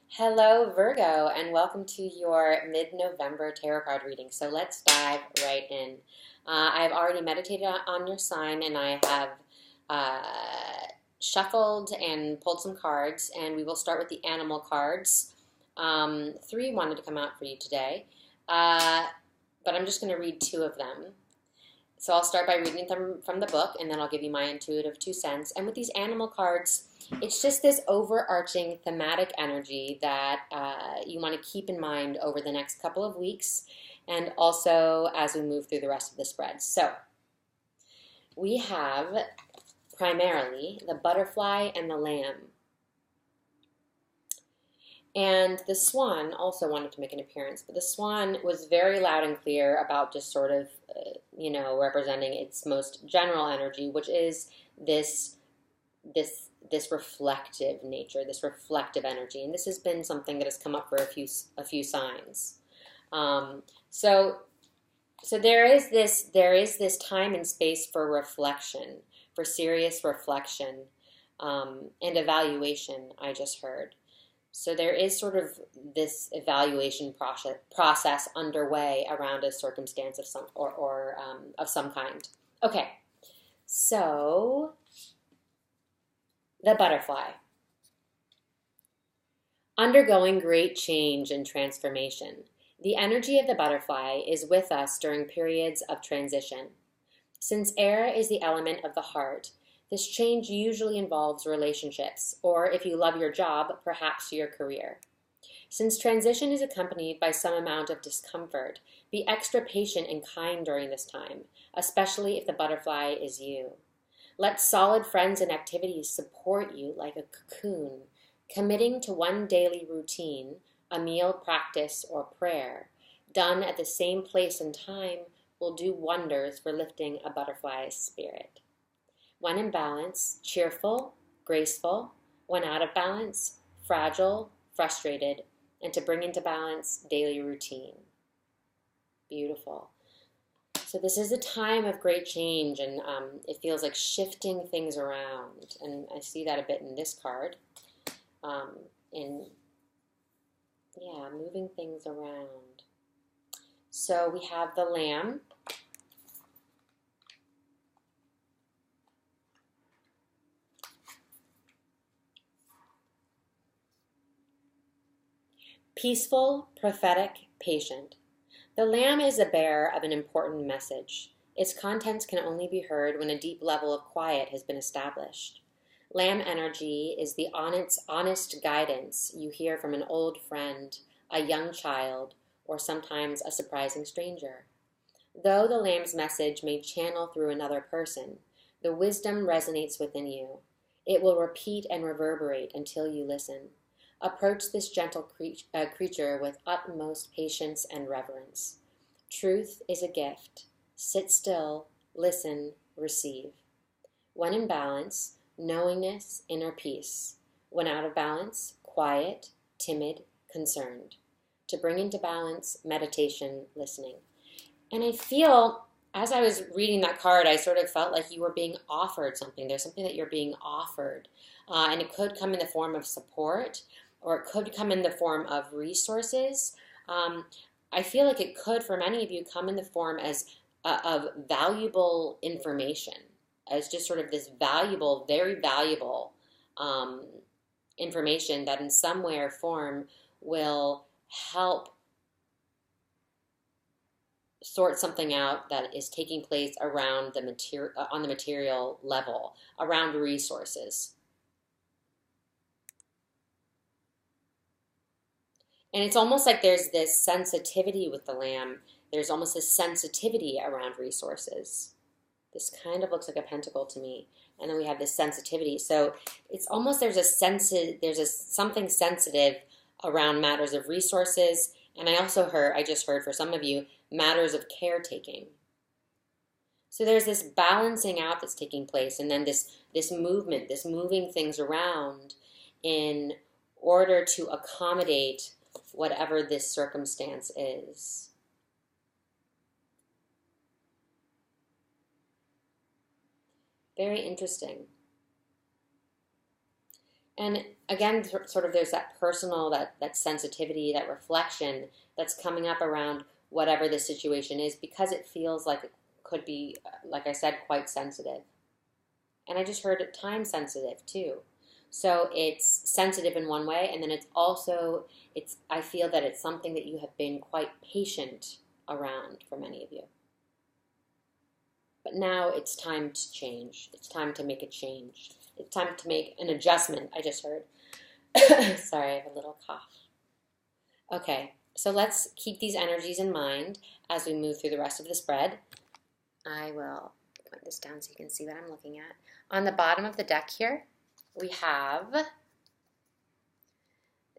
Hello, Virgo, and welcome to your mid-November tarot card reading. So let's dive right in. I've already meditated on your sign, and I have shuffled and pulled some cards, and we will start with the animal cards. Three wanted to come out for you today, but I'm just going to read two of them. So I'll start by reading them from the book, and then I'll give you my intuitive 2 cents. And with these animal cards, it's just this overarching thematic energy that you want to keep in mind over the next couple of weeks, and also as we move through the rest of the spread. So we have primarily the butterfly and the lamb. And the swan also wanted to make an appearance, but the swan was very loud and clear about just sort of, representing its most general energy, which is this reflective nature, this reflective energy. And this has been something that has come up for a few signs. So there is this time and space for reflection, for serious reflection, and evaluation. I just heard. So there is sort of this evaluation process underway around a circumstance of some kind. Okay, so the butterfly. Undergoing great change and transformation. The energy of the butterfly is with us during periods of transition. Since air is the element of the heart, this change usually involves relationships, or if you love your job, perhaps your career. Since transition is accompanied by some amount of discomfort, be extra patient and kind during this time, especially if the butterfly is you. Let solid friends and activities support you like a cocoon, committing to one daily routine, a meal, practice, or prayer, done at the same place and time, will do wonders for lifting a butterfly's spirit. When in balance, cheerful, graceful. When out of balance, fragile, frustrated, and to bring into balance, daily routine. Beautiful. So this is a time of great change, and it feels like shifting things around. And I see that a bit in this card. Moving things around. So we have the lamb. Peaceful, prophetic, patient. The lamb is the bearer of an important message. Its contents can only be heard when a deep level of quiet has been established. Lamb energy is the honest guidance you hear from an old friend, a young child, or sometimes a surprising stranger. Though the lamb's message may channel through another person, the wisdom resonates within you. It will repeat and reverberate until you listen. Approach this gentle creature with utmost patience and reverence. Truth is a gift. Sit still, listen, receive. When in balance, knowingness, inner peace. When out of balance, quiet, timid, concerned. To bring into balance, meditation, listening. And I feel, as I was reading that card, I sort of felt like you were being offered something. There's something that you're being offered. And it could come in the form of support, or it could come in the form of resources. I feel like it could, for many of you, come in the form of valuable information, as just sort of this valuable, very valuable information that in some way or form will help sort something out that is taking place around on the material level, around resources. And it's almost like there's this sensitivity with the lamb. There's almost this sensitivity around resources. This kind of looks like a pentacle to me. And then we have this sensitivity. So it's almost there's something sensitive around matters of resources. And I just heard for some of you, matters of caretaking. So there's this balancing out that's taking place, and then this movement, this moving things around in order to accommodate whatever this circumstance is. Very interesting. And again, sort of there's that personal, that sensitivity, that reflection that's coming up around whatever the situation is, because it feels like it could be, like I said, quite sensitive. And I just heard it time sensitive too. So it's sensitive in one way, and then it's also, I feel that it's something that you have been quite patient around for many of you. But now it's time to change. It's time to make a change. It's time to make an adjustment, I just heard. Sorry, I have a little cough. Okay, so let's keep these energies in mind as we move through the rest of the spread. I will point this down so you can see what I'm looking at. On the bottom of the deck here, we have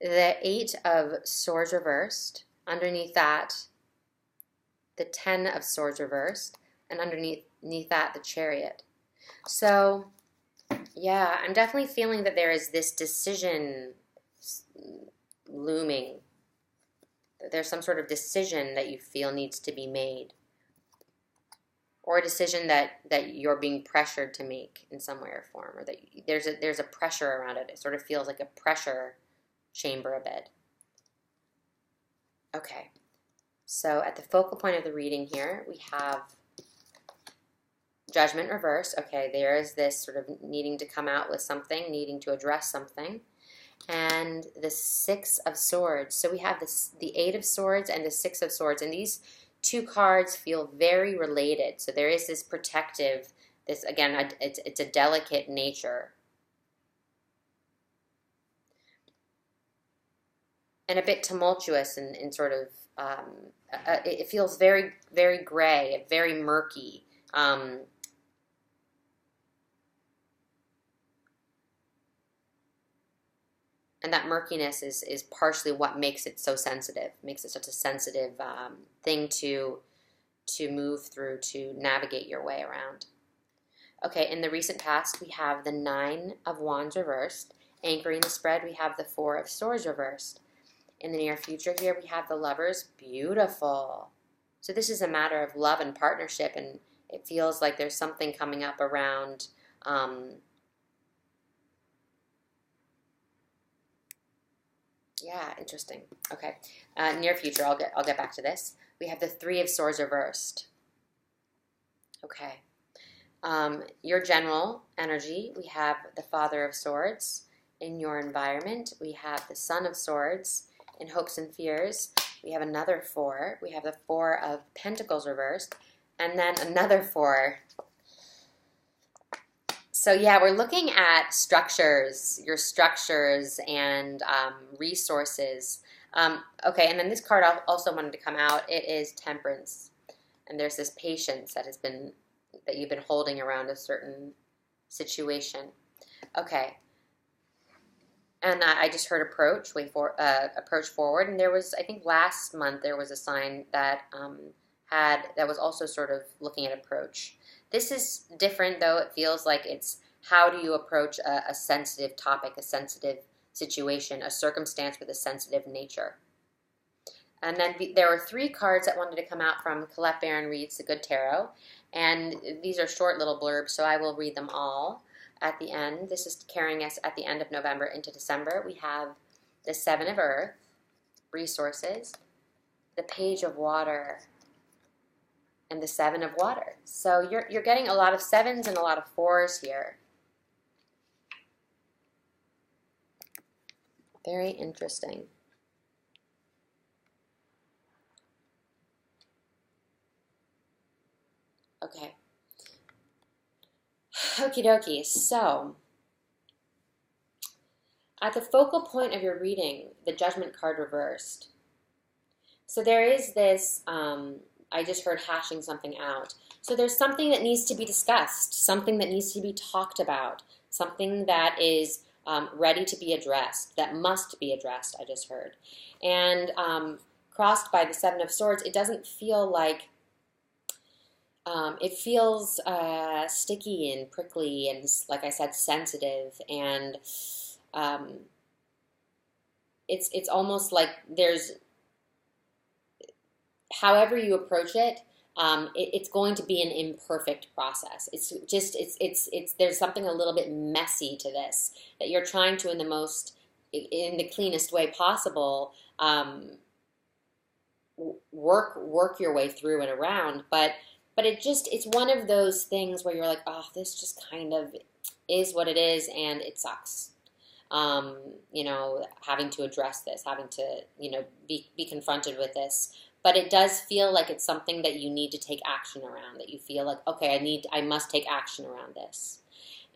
the 8 of Swords reversed. Underneath that, the 10 of Swords reversed. And underneath that, the Chariot. So, yeah, I'm definitely feeling that there is this decision looming. That there's some sort of decision that you feel needs to be made. Or a decision that you're being pressured to make in some way or form. Or that there's a pressure around it. It sort of feels like a pressure chamber a bit. Okay. So at the focal point of the reading here, we have Judgment reverse. Okay, there is this sort of needing to come out with something, needing to address something. And the 6 of Swords. So we have the 8 of Swords and the 6 of Swords. And these two cards feel very related. So there is this protective, this, again, it's a delicate nature. And a bit tumultuous and sort of, it feels very, very gray, very murky. And that murkiness is partially what makes it so sensitive, makes it such a sensitive thing to move through, to navigate your way around. Okay, in the recent past, we have the 9 of Wands reversed. Anchoring the spread, we have the 4 of Swords reversed. In the near future here, we have the Lovers. Beautiful. So this is a matter of love and partnership, and it feels like there's something coming up around yeah, interesting. Okay, near future. I'll get back to this. We have the 3 of Swords reversed. Okay, your general energy. We have the Father of Swords in your environment. We have the Son of Swords in hopes and fears. We have another 4. We have the 4 of Pentacles reversed, and then another 4. So yeah, we're looking at structures, your structures and resources. Okay, and then this card also wanted to come out. It is Temperance, and there's this patience that you've been holding around a certain situation. Okay, and I just heard approach forward, and there was, I think last month there was a sign that that was also sort of looking at approach. This is different, though. It feels like it's how do you approach a sensitive topic, a sensitive situation, a circumstance with a sensitive nature. And then there were 3 cards that wanted to come out from Colette Baron Reads The Good Tarot. And these are short little blurbs, so I will read them all at the end. This is carrying us at the end of November into December. We have the 7 of Earth, Resources, the Page of Water, and the 7 of Water. So you're getting a lot of 7s and a lot of 4s here. Very interesting. Okay. Okie dokie. So, at the focal point of your reading, the Judgment card reversed. So there is this, I just heard hashing something out. So there's something that needs to be discussed, something that needs to be talked about, something that is ready to be addressed, that must be addressed, I just heard. And crossed by the 7 of Swords, it doesn't feel like, it feels sticky and prickly and, like I said, sensitive. And it's almost like there's, however you approach it, it's going to be an imperfect process. It's just there's something a little bit messy to this that you're trying to in the cleanest way possible work your way through and around. But it's one of those things where you're like, oh, this just kind of is what it is, and it sucks. Having to address this, having to, be confronted with this. But it does feel like it's something that you need to take action around, that you feel like, okay, I must take action around this.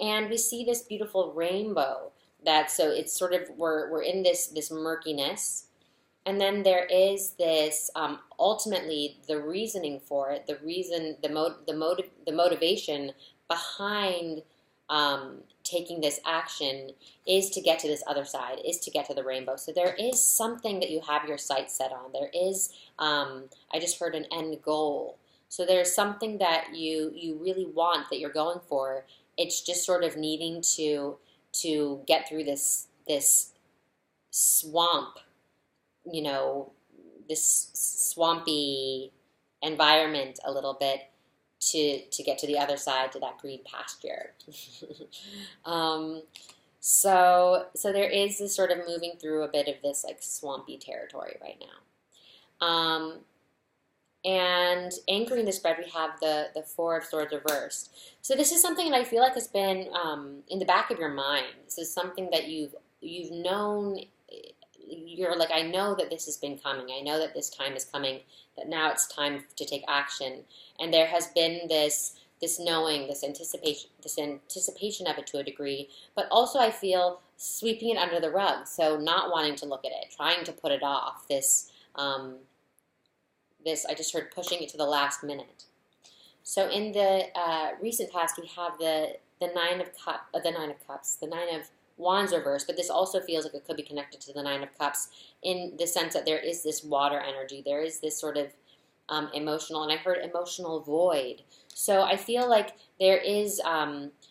And we see this beautiful rainbow so it's sort of, we're in this murkiness. And then there is this, ultimately, the reasoning for it, the motivation behind taking this action is to get to this other side, is to get to the rainbow. So there is something that you have your sights set on. There is, I just heard an end goal. So there's something that you really want, that you're going for. It's just sort of needing to get through this swamp, this swampy environment a little bit to get to the other side, to that green pasture. So there is this sort of moving through a bit of this like swampy territory right now. And anchoring the spread, we have the Four of Swords reversed. So this is something that I feel like has been in the back of your mind. This is something that you've known. You're like, I know that this has been coming. I know that this time is coming, that now it's time to take action. And there has been this knowing, this anticipation of it to a degree, but also I feel sweeping it under the rug. So not wanting to look at it, trying to put it off. I just heard pushing it to the last minute. So in the recent past, we have the Nine of Cups, the Nine of Wands reversed, but this also feels like it could be connected to the Nine of Cups in the sense that there is this water energy. There is this sort of emotional, and I heard emotional void. So I feel like there is,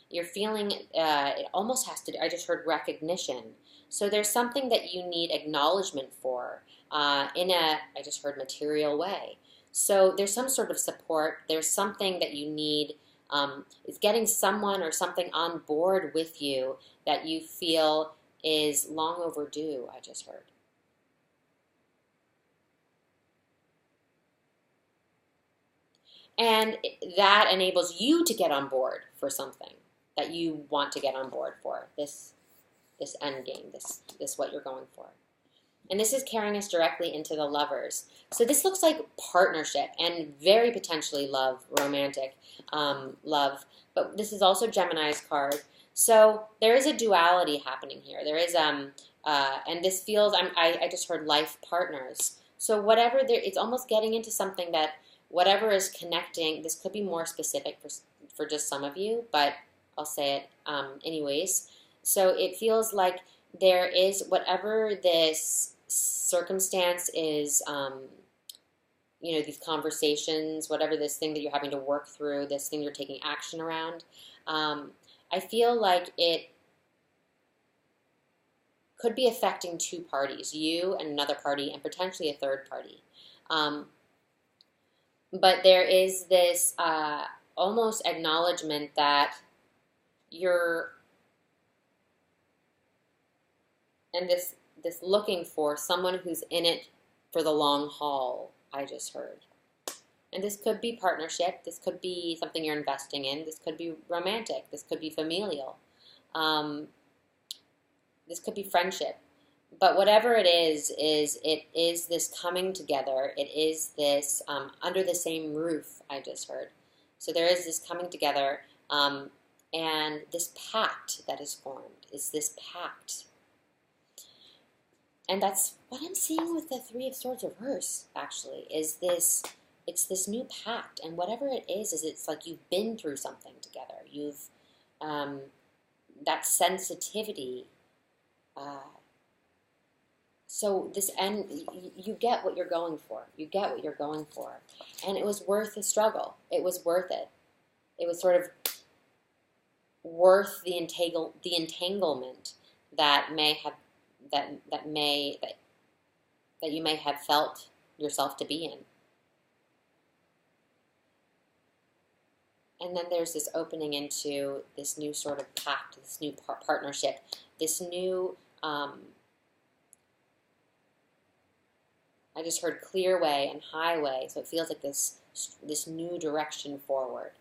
you're feeling, it almost has to, I just heard recognition. So there's something that you need acknowledgement for I just heard material way. So there's some sort of support. There's something that you need. It's getting someone or something on board with you that you feel is long overdue, I just heard. And that enables you to get on board for something that you want to get on board for, this end game, this what you're going for. And this is carrying us directly into the Lovers. So this looks like partnership and very potentially love, romantic love. But this is also Gemini's card. So there is a duality happening here. There is, and this feels, I just heard life partners. So whatever, it's almost getting into something that whatever is connecting, this could be more specific for just some of you, but I'll say it anyways. So it feels like there is whatever this circumstance is, these conversations, whatever this thing that you're having to work through, this thing you're taking action around, I feel like it could be affecting two parties, you and another party, and potentially a third party. But there is this almost acknowledgement that you're, and this looking for someone who's in it for the long haul, I just heard. And this could be partnership, this could be something you're investing in, this could be romantic, this could be familial, this could be friendship. But whatever it is this coming together, it is this under the same roof, I just heard. So there is this coming together, and this pact that is formed is this pact. And that's what I'm seeing with the Three of Swords reverse, actually, it's this new pact. And whatever it is it's like you've been through something together. You've, that sensitivity. So this end, you get what you're going for. You get what you're going for. And it was worth the struggle. It was worth it. It was sort of worth the entanglement that may have that you may have felt yourself to be in. And then there's this opening into this new sort of pact, this new partnership, this new, I just heard clear way and highway, so it feels like this new direction forward.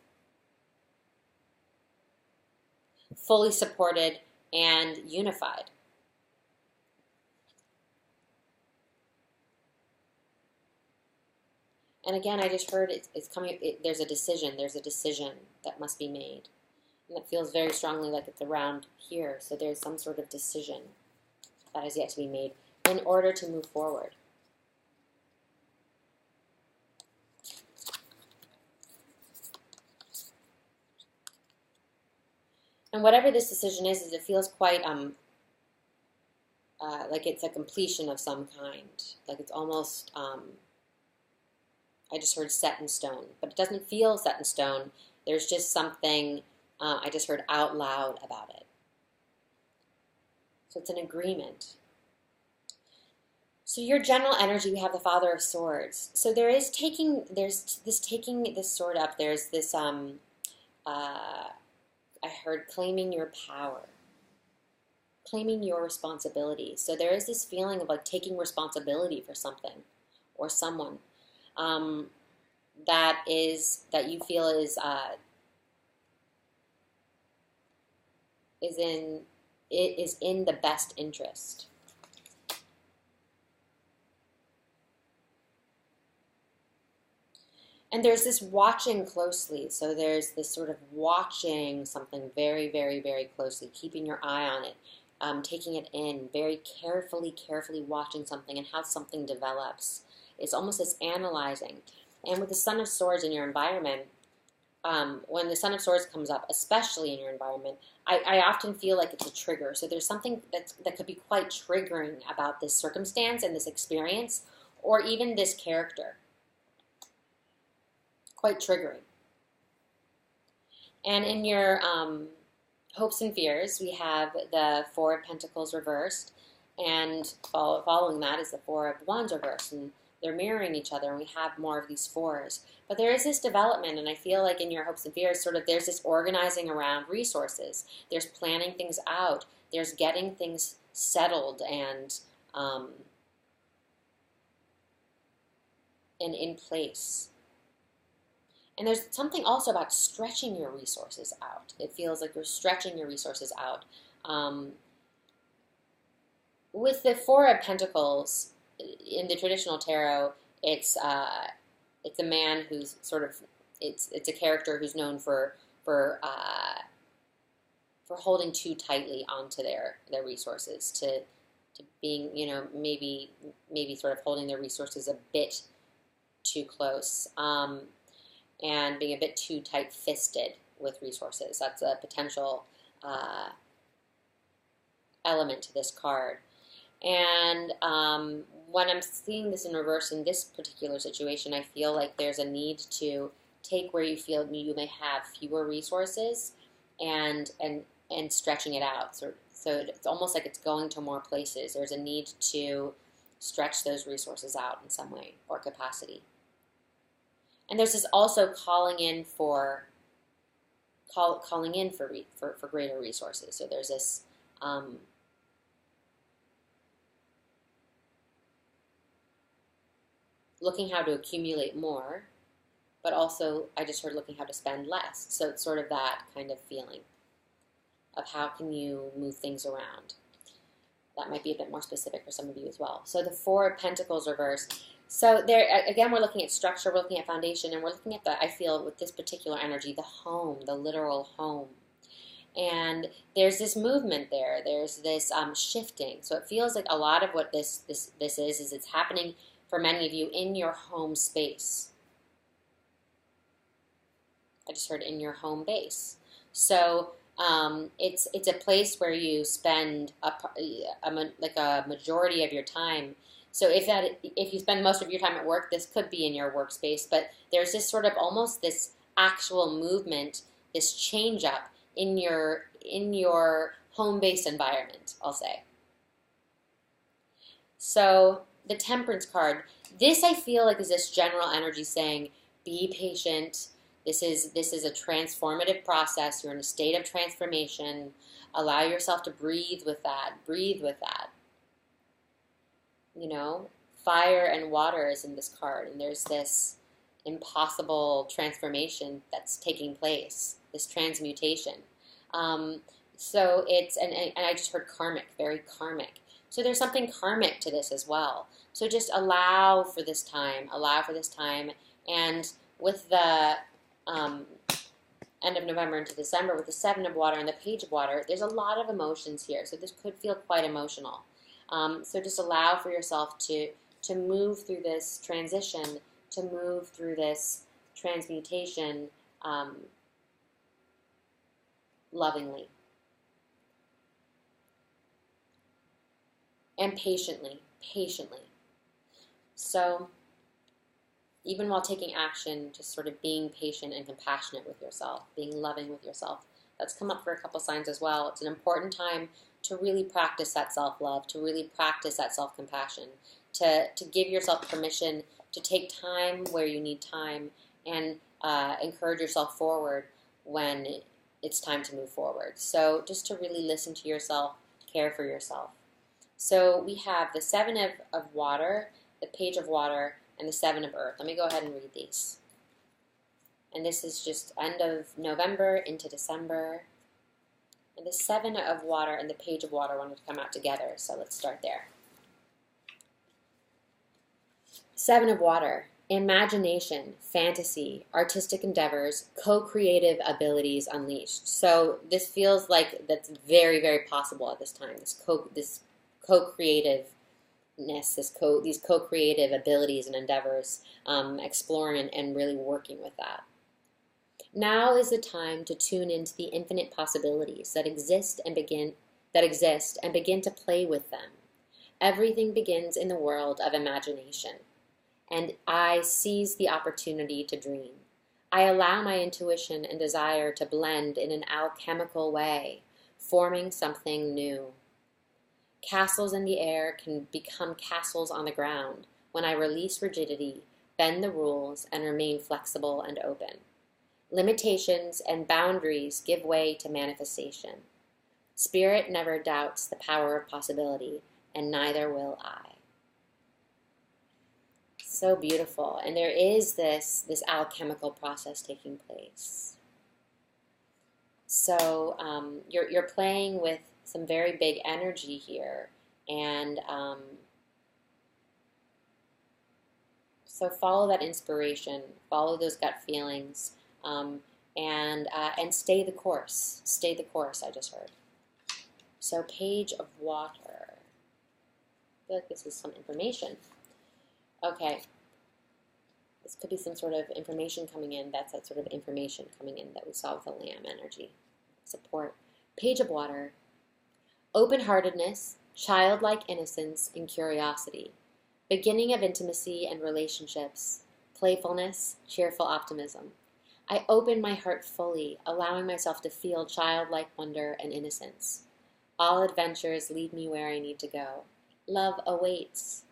Fully supported and unified. And again, I just heard it's coming, there's a decision that must be made. And it feels very strongly like it's around here. So there's some sort of decision that is yet to be made in order to move forward. And whatever this decision is it feels quite like it's a completion of some kind. Like it's almost, I just heard set in stone, but it doesn't feel set in stone. There's just something I just heard out loud about it. So it's an agreement. So your general energy, we have the Father of Swords. So there's this taking this sword up. There's this, I heard claiming your power, claiming your responsibility. So there is this feeling of like taking responsibility for something or someone that you feel is in the best interest. And there's this watching closely. So there's this sort of watching something very, very, very closely, keeping your eye on it, taking it in, very carefully watching something and how something develops. It's almost as analyzing. And with the Son of Swords in your environment, when the Son of Swords comes up, especially in your environment, I often feel like it's a trigger. So there's something that could be quite triggering about this circumstance and this experience, or even this character. Quite triggering. And in your hopes and fears, we have the Four of Pentacles reversed, and following that is the Four of Wands reversed, and they're mirroring each other, and we have more of these fours. But there is this development, and I feel like in your hopes and fears, sort of there's this organizing around resources. There's planning things out. There's getting things settled and in place. And there's something also about stretching your resources out. It feels like you're stretching your resources out. With the Four of Pentacles, in the traditional tarot, it's a man who's sort of, it's a character who's known for holding too tightly onto their resources, to being, maybe sort of holding their resources a bit too close. And being a bit too tight-fisted with resources. That's a potential element to this card. And when I'm seeing this in reverse in this particular situation, I feel like there's a need to take where you feel you may have fewer resources and stretching it out. So it's almost like it's going to more places. There's a need to stretch those resources out in some way or capacity. And there's this also calling in for greater resources. So there's this looking how to accumulate more, but also I just heard looking how to spend less. So it's sort of that kind of feeling of how can you move things around. That might be a bit more specific for some of you as well. So the Four of Pentacles reversed. So there, again, we're looking at structure, we're looking at foundation, and we're looking at I feel with this particular energy, the home, the literal home. And there's this movement there. There's this shifting. So it feels like a lot of what this is it's happening for many of you in your home space. I just heard in your home base. So it's a place where you spend like a majority of your time. So if you spend most of your time at work, this could be in your workspace, but there's this sort of almost this actual movement, this change up in your home-based environment, I'll say. So the Temperance card, this I feel like is this general energy saying, be patient, This is a transformative process. You're in a state of transformation. Allow yourself to breathe with that. Breathe with that. You know, fire and water is in this card, and there's this impossible transformation that's taking place, this transmutation. So it's, and I just heard karmic, very karmic. So there's something karmic to this as well. So just allow for this time, and with the end of November into December, with the Seven of Water and the Page of Water, there's a lot of emotions here. So this could feel quite emotional. So just allow for yourself to move through this transition, to move through this transmutation lovingly and patiently. So even while taking action, just sort of being patient and compassionate with yourself, being loving with yourself. That's come up for a couple signs as well. It's an important time to really practice that self-love, to really practice that self-compassion, to give yourself permission to take time where you need time, and encourage yourself forward when it's time to move forward. So just to really listen to yourself, care for yourself. So we have the Seven of Water, the Page of Water, and the Seven of Earth. Let me go ahead and read these. And this is just end of November into December. And the Seven of Water and the Page of Water wanted to come out together, so let's start there. Seven of Water, imagination, fantasy, artistic endeavors, co-creative abilities unleashed. So this feels like that's very, very possible at this time. This co-creativeness, these co-creative abilities and endeavors, exploring and really working with that. Now is the time to tune into the infinite possibilities that exist and begin to play with them. Everything begins in the world of imagination, and I seize the opportunity to dream. I allow my intuition and desire to blend in an alchemical way, forming something new. Castles in the air can become castles on the ground when I release rigidity, bend the rules, and remain flexible and open. Limitations and boundaries give way to manifestation. Spirit never doubts the power of possibility, and neither will I. So beautiful. And there is this alchemical process taking place. So you're playing with some very big energy here. And so follow that inspiration, follow those gut feelings, and stay the course. Stay the course, I just heard. So Page of Water. I feel like this is some information. Okay. This could be some sort of information coming in. That's that sort of information coming in that we saw with the Lamb energy. Support. Page of Water. Open-heartedness, childlike innocence, and curiosity. Beginning of intimacy and relationships. Playfulness, cheerful optimism. I open my heart fully, allowing myself to feel childlike wonder and innocence. All adventures lead me where I need to go. Love awaits.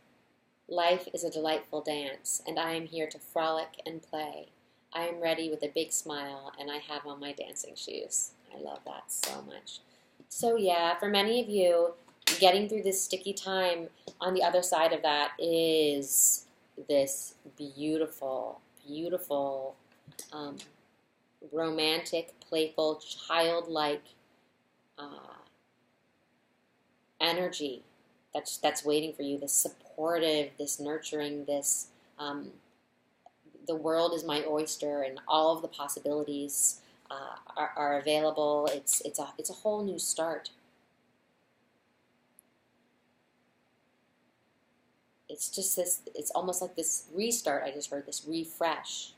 Life is a delightful dance, and I am here to frolic and play. I am ready with a big smile, and I have on my dancing shoes. I love that so much. So yeah, for many of you, getting through this sticky time, on the other side of that is this beautiful, beautiful, romantic, playful, childlike energy that's waiting for you, this supportive, this nurturing, this the world is my oyster and all of the possibilities are available. It's a whole new start. It's just this, it's almost like this restart. I just heard this refresh.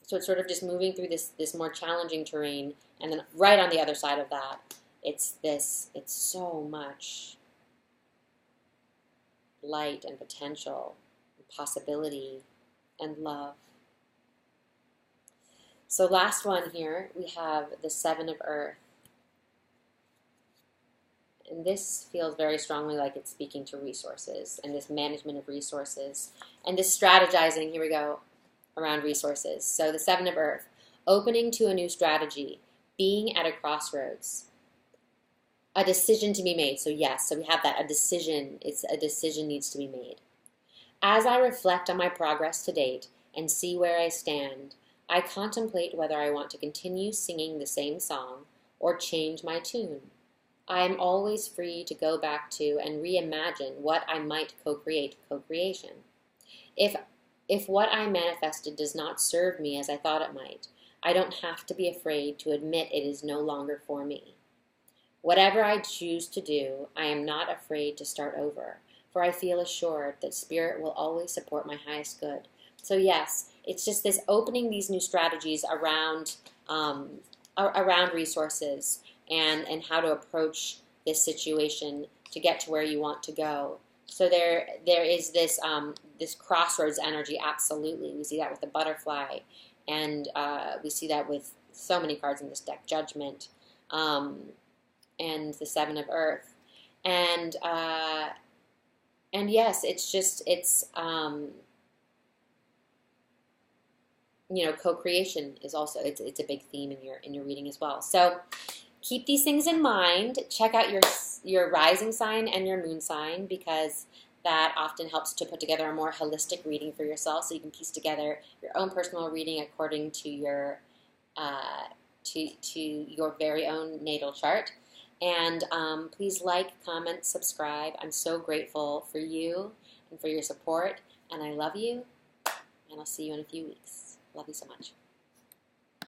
So it's sort of just moving through this more challenging terrain, and then right on the other side of that, it's so much light and potential, and possibility, and love. So last one here, we have the Seven of Earth. And this feels very strongly like it's speaking to resources and this management of resources and this strategizing. Here we go. around resources. So the Seven of Earth, opening to a new strategy, being at a crossroads, a decision to be made. So yes, so we have that, a decision needs to be made. As I reflect on my progress to date and see where I stand, I contemplate whether I want to continue singing the same song or change my tune. I am always free to go back to and reimagine what I might co-create, co-creation. If what I manifested does not serve me as I thought it might, I don't have to be afraid to admit it is no longer for me. Whatever I choose to do, I am not afraid to start over, for I feel assured that Spirit will always support my highest good. So yes, it's just this opening these new strategies around resources and how to approach this situation to get to where you want to go. So there is this this crossroads energy. Absolutely, we see that with the butterfly, and we see that with so many cards in this deck: Judgment, and the Seven of Earth, and yes, it's you know, co-creation is also it's a big theme in your reading as well. So keep these things in mind. Check out your rising sign and your moon sign, because that often helps to put together a more holistic reading for yourself, so you can piece together your own personal reading according to your to your very own natal chart. And please like, comment, subscribe. I'm so grateful for you and for your support, and I love you, and I'll see you in a few weeks. Love you so much.